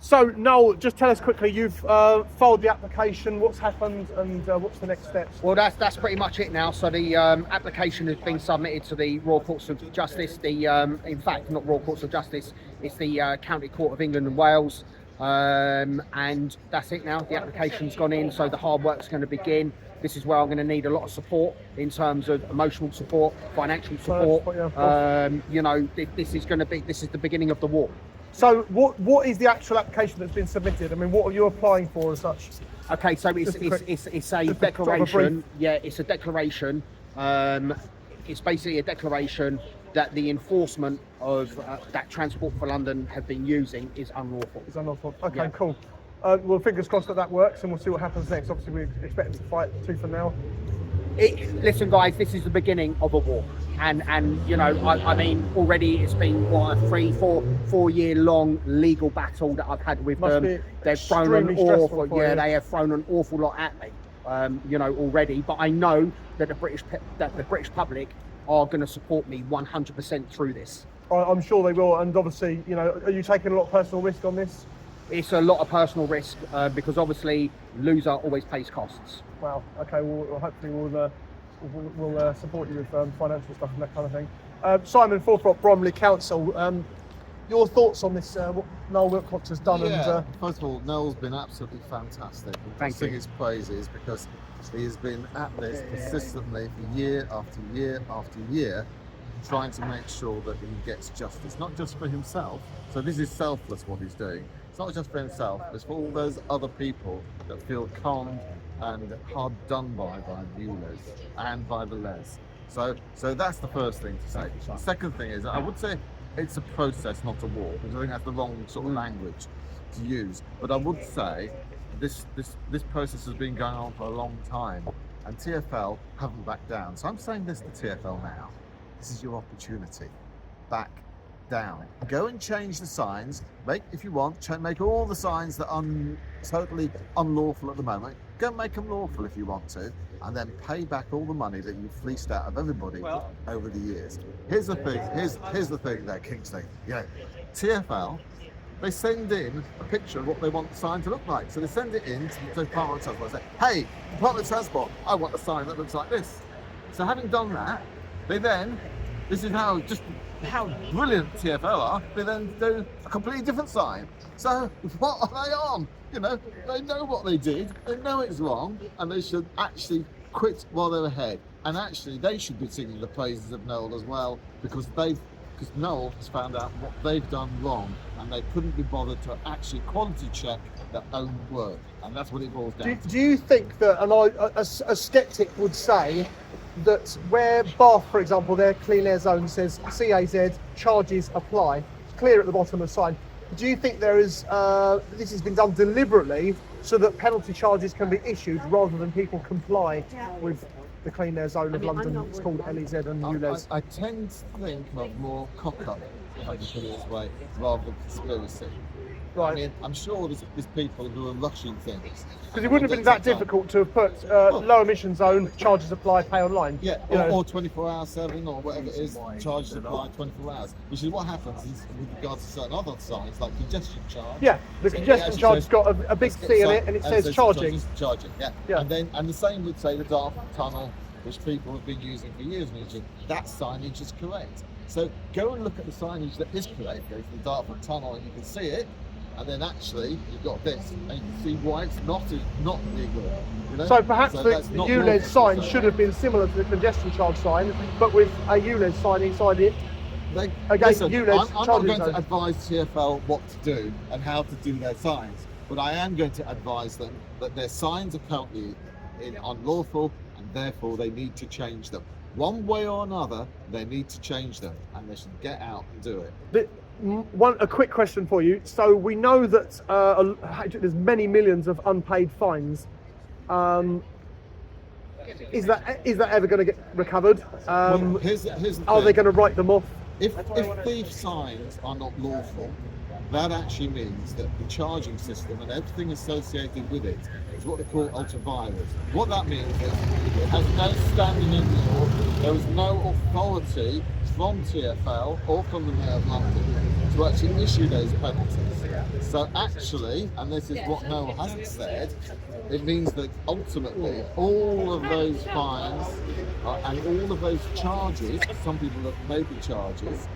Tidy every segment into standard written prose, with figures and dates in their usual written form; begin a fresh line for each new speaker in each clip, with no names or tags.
So Noel, just tell us quickly, you've filed the application, what's happened and what's the next steps?
Well, that's pretty much it now. So the application has been submitted to the Royal Courts of Justice. In fact, not Royal Courts of Justice, it's the County Court of England and Wales. And that's it now. The application's gone in, so the hard work's going to begin. This is where I'm going to need a lot of support in terms of emotional support, financial support. This is the beginning of the war.
So what is the actual application that's been submitted? I mean, what are you applying for as such?
Okay, so it's a declaration. Yeah, it's a declaration. It's basically a declaration that the enforcement of that Transport for London have been using is unlawful.
It's unlawful. Okay, yeah. Cool. Well, fingers crossed that works, and we'll see what happens next. Obviously, we expect to fight tooth and nail.
Listen, guys, this is the beginning of a war, and I mean, already it's been what, a 4 year long legal battle that I've had with them. They've thrown an awful, they have thrown an awful lot at me, already. But I know that the British public are going to support me 100% through this.
I'm sure they will, and obviously, are you taking a lot of personal risk on this?
It's a lot of personal risk because obviously loser always pays costs.
Wow. Okay. Well, hopefully we'll support you with financial stuff and that kind of thing. Simon Fawthrop, Bromley Council. Your thoughts on this? What Noel Wilcox has done?
Yeah.
And
first of all, Noel's been absolutely fantastic.
Thank you.
Sing his praises because he has been at this persistently for year after year after year, trying to make sure that he gets justice, not just for himself. So this is selfless what he's doing. It's not just for himself, it's for all those other people that feel conned and hard done by the ULEZ and by the LES. So that's the first thing to say. The second thing is, I would say it's a process, not a war, because I think that's the wrong sort of language to use. But I would say this process has been going on for a long time, and TfL haven't backed down. So I'm saying this to TfL now. This is your opportunity. Back down. Go and change the signs. If you want, make all the signs that are totally unlawful at the moment. Go and make them lawful if you want to, and then pay back all the money that you've fleeced out of everybody over the years. Here's the thing. Here's the thing there, Kingsley. TfL. They send in a picture of what they want the sign to look like. So they send it in to the Department of Transport and say, hey, Department of Transport, I want a sign that looks like this. So having done that, this is how brilliant TfL are, they then do a completely different sign. So what are they on? They know what they did, they know it's wrong, and they should actually quit while they're ahead. And actually they should be singing the praises of Noel as well, because Noel has found out what they've done wrong, and they couldn't be bothered to actually quality check their own work. And that's what it boils down to.
Do you think that, and a sceptic would say, that where Bath, for example, their clean air zone says CAZ, charges apply, clear at the bottom of the sign, do you think this has been done deliberately so that penalty charges can be issued rather than people comply with the clean air zone of London? It's called LEZ and ULEZ.
I tend to think of more cock-up, if I can put it this way, rather than conspiracy.
Right.
I mean, I'm sure there's people who are rushing things.
Because it wouldn't have been that difficult to have put low emission zone, charges apply, pay online.
Yeah, or 24-hour serving, or whatever it is, charges apply 24 hours. Which is what happens with regards to certain other signs, like congestion charge.
Yeah, the congestion charge has got a big C in it, and it says charging.
Charging, yeah. And the same would say the Dartford Tunnel, which people have been using for years and years. That signage is correct. So go and look at the signage that is correct. Go to the Dartford Tunnel and you can see it. And then actually you've got this, and you can see why it's not legal.
So perhaps the ULEZ sign should have been similar to the congestion charge sign, but with a ULEZ sign inside it.
I'm not going to advise TfL what to do and how to do their signs, but I am going to advise them that their signs are currently unlawful, and therefore they need to change them. One way or another, they need to change them, and they should get out and do it.
A quick question for you. So we know that there's many millions of unpaid fines. Is that ever going to get recovered?
Here's the thing.
Are they going to write them off?
If thief signs are not lawful, that actually means that the charging system and everything associated with it is what they call ultra-vires. What that means is it has no standing in law, there is no authority from TfL or from the Mayor of London to actually issue those penalties. So actually, and this is what Noel hasn't said, it means that ultimately all of those fines and all of those charges, some people have paid the charges,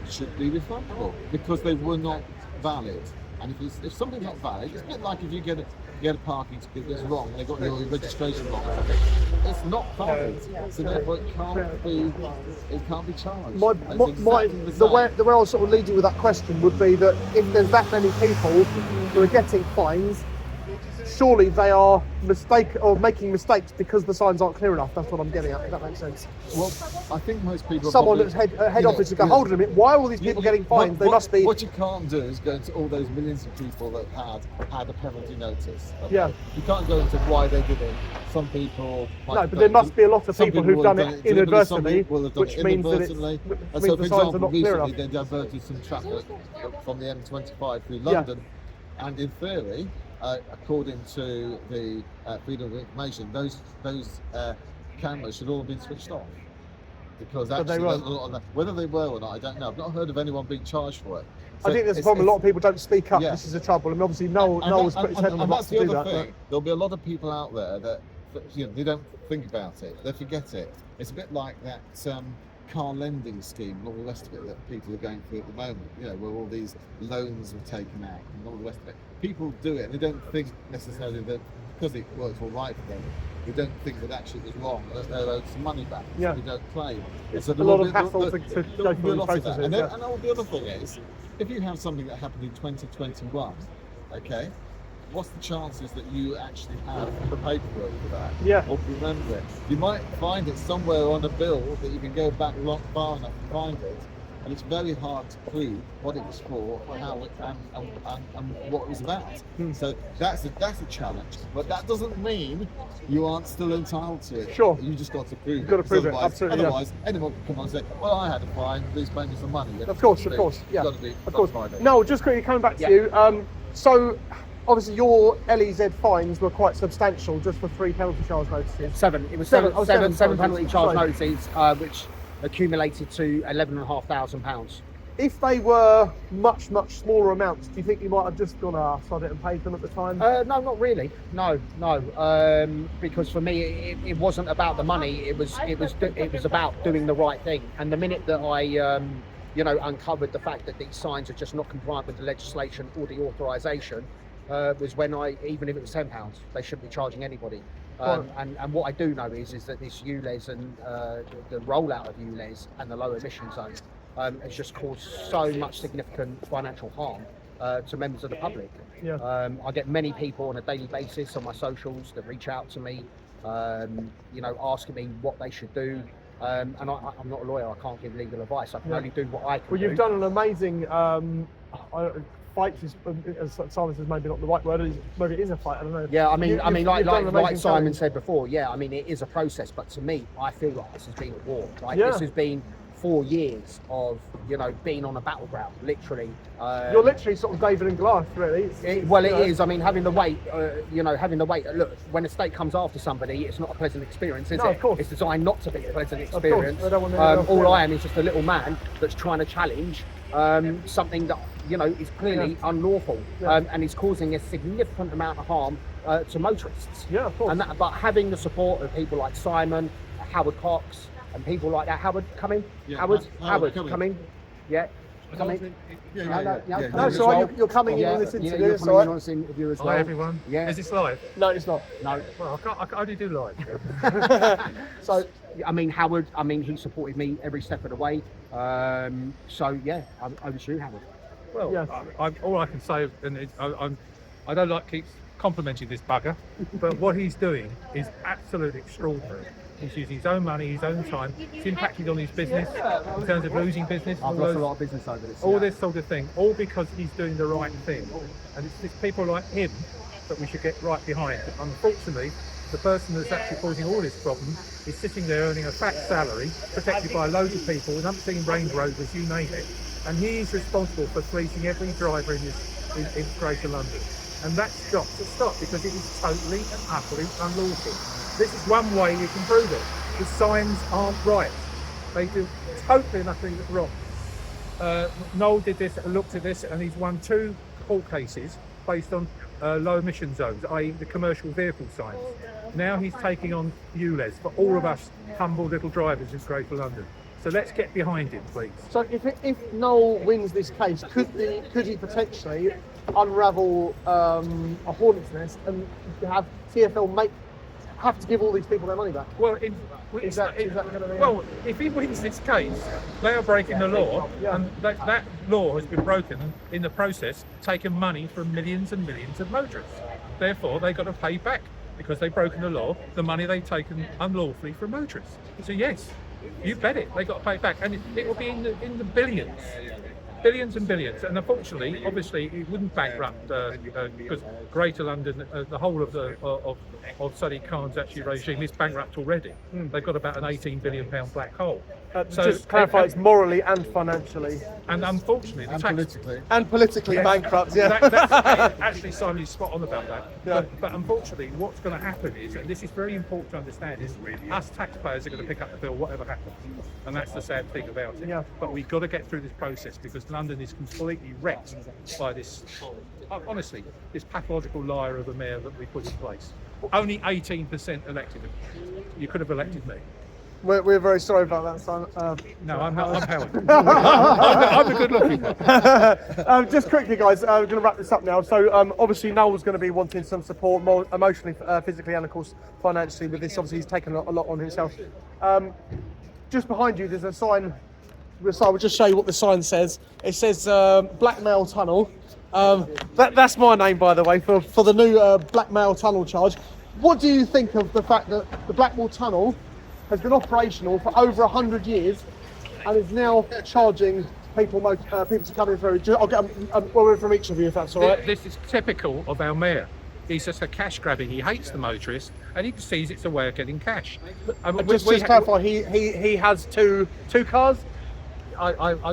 should be refundable because they were not valid. And if something's not valid, it's a bit like if you get a parking ticket that's wrong, they got your registration wrong. It's not valid, so therefore it can't be charged.
The way I was sort of leading with that question would be that if there's that many people who are getting fines, surely they are making mistakes because the signs aren't clear enough. That's what I'm getting at. If that makes sense.
Well, I think most people.
Someone at head office would go, hold on a minute. Why are all these people getting fines? They must be.
What you can't do is go into all those millions of people that had a penalty notice. Okay?
Yeah.
You can't go into why they did it. Some people.
No, but there must be a lot of people who've done it inadvertently, which means that
and so, for
the signs are
example,
not clear
recently
enough.
they diverted some traffic from the M25 through London, and in theory, according to the Freedom of Information, those cameras should all have been switched off. Because actually, whether they were or not, I don't know. I've not heard of anyone being charged for it. So
I think there's a problem. A lot of people don't speak up.
Yeah.
This is a trouble. And obviously, Noel's put his head on the box to do that.
Thing. There'll be a lot of people out there that they don't think about it. They forget it. It's a bit like that car lending scheme and all the rest of it that people are going through at the moment. Where all these loans are taken out and all the rest of it. People do it and they don't think necessarily that because it works all right for them. We don't think that actually it was wrong, that they're owed some money back, so we don't claim.
It's a lot of hassle to go through the process.
And the other thing is, if you have something that happened in 2021, okay, what's the chances that you actually have the paperwork for that?
Yeah.
Or remember it? You might find it somewhere on a bill that you can go back far enough to find it. And it's very hard to prove what it was for, how it, and what it was about. So that's a challenge. But that doesn't mean you aren't still entitled to it.
Sure.
You just got to prove it.
You've got to prove it. Absolutely.
Otherwise, anyone can come on and say, "Well, I had a fine. Please pay me some money."
Of course. Yeah. Of course. No, just quickly coming back to you. So, obviously, your LEZ fines were quite substantial, just for 3 penalty charge notices.
7. It was
Seven.
seven penalty charge notices, which accumulated to £11,500.
If they were much smaller amounts, do you think you might have just gone, sod it and paid them at the time?
No, not really. No. Because for me, it wasn't about the money. It was about doing the right thing. And the minute that I, uncovered the fact that these signs are just not compliant with the legislation or the authorisation, was when even if it was £10, they shouldn't be charging anybody. And what I do know is that this ULEZ and the rollout of ULEZ and the low emission zone has just caused so much significant financial harm to members of the public.
Yeah.
I get many people on a daily basis on my socials that reach out to me, asking me what they should do. And I'm not a lawyer, I can't give legal advice. I can only do what I can do.
Well, you've done an amazing fight. Simon says maybe not the right word. Maybe it is a fight. I don't know.
Yeah, like Simon
challenge.
said before. Yeah, I mean it is a process, but to me, I feel like this has been a war. Right,
Yeah.
This has been 4 years of being on a battleground, literally.
You're literally sort of David and Goliath, really.
It is. I mean, having the weight. Look, when a state comes after somebody, it's not a pleasant experience, is it?
Of course.
It's designed not to be a pleasant experience.
I don't want to
all I am is just a little man that's trying to challenge something that is clearly unlawful, and is causing a significant amount of harm to motorists.
Yeah, of course.
But having the support of people like Simon, Howard Cox, and people like that. Howard, come in.
Yeah,
Howard,
come
in. Yeah. Come in.
No, so you're coming in on this interview.
You're coming in on this interview as well.
Hi everyone.
Yeah.
Is this live?
No, it's not.
No.
Well, I can only do live.
So, I mean, Howard, he supported me every step of the way. So, yeah, over to you, Howard.
Well,
Yes.
all I can say, and I don't like keep complimenting this bugger, but what he's doing is absolutely extraordinary. He's using his own money, his own time. It's impacted on his business in terms of losing business.
I've lost a lot of business over this.
All this sort of thing, all because he's doing the right thing. And it's people like him that we should get right behind. Unfortunately, the person that's actually causing all this problem is sitting there earning a fat salary, protected by loads of people, with umpteen Range Rovers, you name it. And he is responsible for fleecing every driver in Greater London. And that's got to stop because it is totally and utterly unlawful. This is one way you can prove it. The signs aren't right. They do totally nothing wrong. Noel did this, looked at this, and he's won 2 court cases based on low emission zones, i.e. the commercial vehicle signs. Now he's taking on ULEZ for all of us humble little drivers in Greater London. So let's get behind him, please.
So if Noel wins this case, could he potentially unravel a hornet's nest and have TfL have to give all these people their money back?
Well,
Is that going to be?
well, if he wins this case, they are breaking the law, and that law has been broken in the process, taken money from millions and millions of motorists. Therefore, they've got to pay back, because they've broken the law, the money they've taken unlawfully from motorists. So yes, you bet it, they've got to pay back, and it will be in the billions. Billions and billions, and unfortunately, obviously, it wouldn't bankrupt because Greater London, the whole of Sadiq Khan's actually regime is bankrupt already. They've got about an £18 billion black hole.
So just to clarify, it's morally and financially,
and unfortunately,
Politically.
bankrupt. Yeah.
Actually, Simon is spot on about that.
Yeah.
But unfortunately, what's going to happen is, and this is very important to understand, is us taxpayers are going to pick up the bill whatever happens, and that's the sad thing about it.
Yeah.
But we've got to get through this process, because London is completely wrecked by this. Honestly, this pathological liar of a mayor that we put in place. Only 18% elected him. You could have elected me.
We're very sorry about that, Simon.
No, I'm Howard. I'm a good-looking one.
Just quickly, guys, we're going to wrap this up now. So obviously Noel's going to be wanting some support, more emotionally, physically, and of course financially with this. Obviously he's taken a lot on himself. Just behind you there's a sign. We'll just show you what the sign says. It says Blackmail Tunnel. That's my name, by the way, for the new Blackmail Tunnel charge. What do you think of the fact that the Blackmail Tunnel has been operational for over 100 years and is now charging people to come in through? I'll get a word from each of you, if that's all right.
This is typical of our mayor. He's just a cash grabber. He hates the motorists, and he sees it's a way of getting cash.
Just to clarify, he has two cars.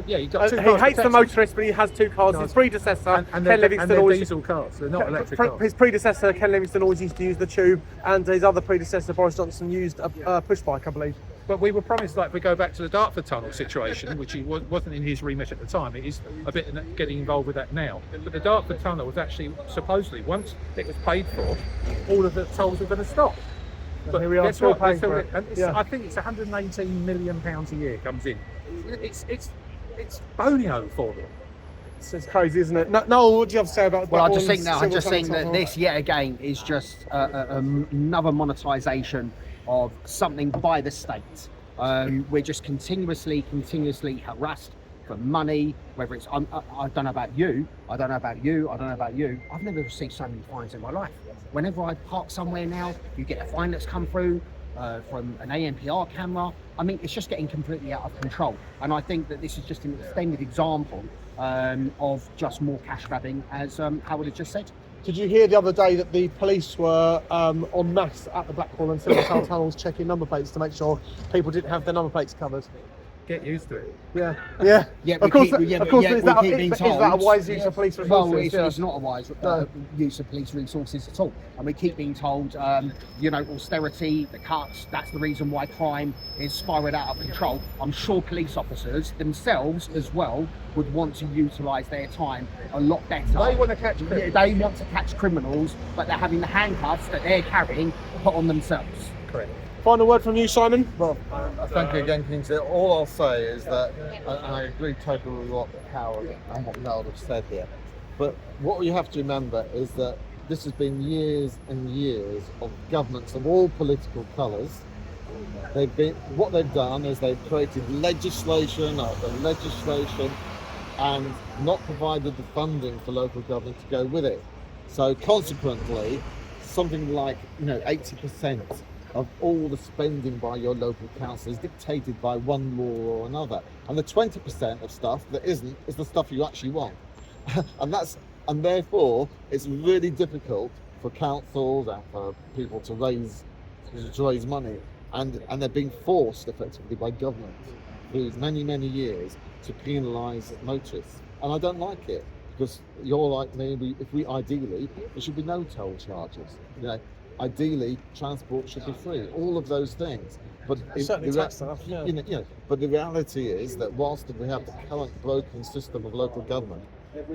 Yeah, he got two
He
cars.
hates the motorists, but he has two cars. His predecessor, Ken Livingstone, always
diesel cars. They're not electric cars.
His predecessor, Ken Livingstone, always used to use the tube, and his other predecessor, Boris Johnson, used a push bike, I believe.
But we were promised, like, if we go back to the Dartford Tunnel situation, which he wasn't in his remit at the time, it is a bit getting involved with that now. But the Dartford Tunnel was actually, supposedly, once it was paid for, all of the tolls were going to stop. But
here we are, still paying for it.
And I think it's £118 million a year comes in. It's bonio for them.
It's crazy, isn't it? Noel, what do you have to say about?
Well, I just think that this yet again is just another monetisation of something by the state. We're just continuously harassed for money. Whether it's I don't know about you, I don't know about you, I don't know about you. I've never received so many fines in my life. Whenever I park somewhere now, you get a fine that's come through from an ANPR camera. I mean, it's just getting completely out of control. And I think that this is just an extended example of just more cash grabbing, as Howard had just said.
Did you hear the other day that the police were en masse at the Blackwall and Silver Town tunnels checking number plates to make sure people didn't have their number plates covered?
Get used to it.
Yeah.
Of course,
is that a wise use of police resources?
Well, it's not a wise use of police resources at all. And we keep being told, austerity, the cuts, that's the reason why crime is spiraled out of control. I'm sure police officers themselves as well would want to utilise their time a lot better.
They want to catch criminals.
Yeah, they want to catch criminals, but they're having the handcuffs that they're carrying put on themselves.
Correct.
Final word from you, Simon?
Well, thank you again, Kingsley. All I'll say is that, and I agree totally with what Howard and what Noel have said here, but what you have to remember is that this has been years and years of governments of all political colours. What they've done is they've created legislation after legislation and not provided the funding for local government to go with it. So consequently, something like 80% of all the spending by your local council is dictated by one law or another, and the 20% of stuff that isn't is the stuff you actually want, and therefore it's really difficult for councils and for people to raise money, and they're being forced effectively by government through many years to penalise motorists, and I don't like it, because you're like me. Ideally there should be no toll charges. Ideally, transport should be free. All of those things, but but the reality is that whilst we have the current broken system of local government,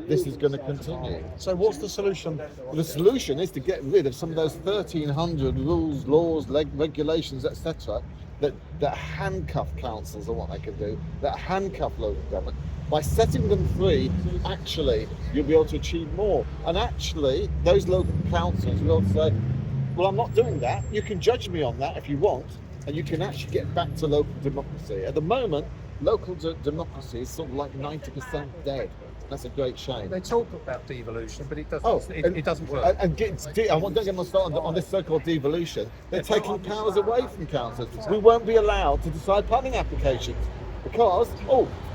this is going to continue.
So what's the solution?
The solution is to get rid of some of those 1,300 rules, laws, regulations, etc. that handcuff councils on what they can do, that handcuff local government. By setting them free, actually, you'll be able to achieve more. And actually, those local councils will say, well, I'm not doing that. You can judge me on that if you want, and you can actually get back to local democracy. At the moment, local democracy is sort of like 90% dead. That's a great shame.
They talk about devolution, but it doesn't.
Oh,
It doesn't work.
And don't get me started on this so-called devolution. They're taking powers away from councils. We won't be allowed to decide planning applications because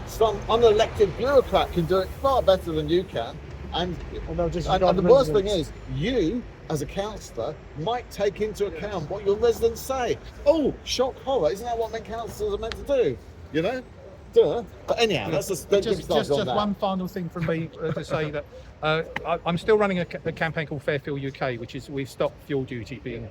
some unelected bureaucrat can do it far better than you can. And the worst thing is, you as a councillor might take into account what your residents say. Oh, shock horror! Isn't that what councillors are meant to do? You know. Duh. But anyhow, that's just
one final thing from me to say that I'm still running a campaign called Fairfield UK, which is we've stopped fuel duty being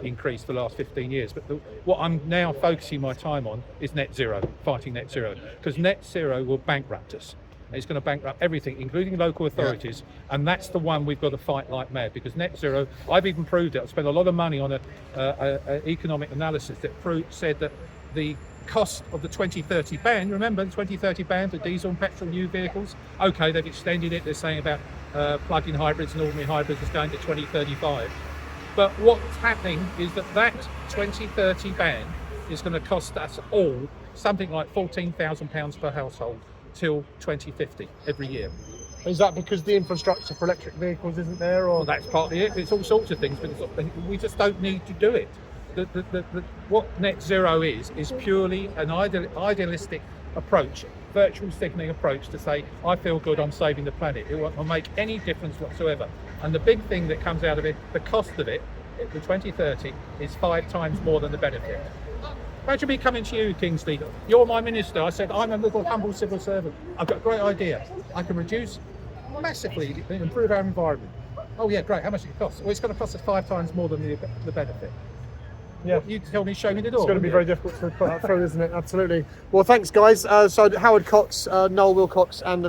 increased for the last 15 years. But what I'm now focusing my time on is net zero, fighting net zero, because net zero will bankrupt us. It's going to bankrupt everything, including local authorities, and that's the one we've got to fight like mad. Because net zero, I've even proved it. I've spent a lot of money on an economic analysis that said that the cost of the 2030 ban, remember the 2030 ban for diesel and petrol new vehicles? Okay, they've extended it. They're saying about plug-in hybrids and ordinary hybrids is going to 2035. But what's happening is that 2030 ban is going to cost us all something like £14,000 per household till 2050 every year.
Is that because the infrastructure for electric vehicles isn't there, or?
Well, that's partly it. It's all sorts of things, but we just don't need to do it. What net zero is purely an idealistic approach, virtual signaling approach to say, I feel good, I'm saving the planet. It won't make any difference whatsoever. And the big thing that comes out of it, the cost of it, the 2030, is 5 times more than the benefit. Imagine me coming to you, Kingsley. You're my minister. I said, I'm a little humble civil servant. I've got a great idea. I can reduce massively, improve our environment. Oh yeah, great. How much does it cost? Well, it's going to cost us 5 times more than the benefit.
Yeah.
You tell me, show me the door.
It's going to be very difficult to put that through, isn't it? Absolutely. Well, thanks, guys. So Howard Cox, Noel Wilcox, and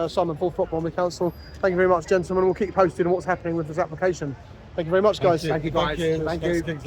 Simon Fawthrop on the council. Thank you very much, gentlemen. We'll keep you posted on what's happening with this application. Thank you very much, guys.
Thank you, guys.
Thank you.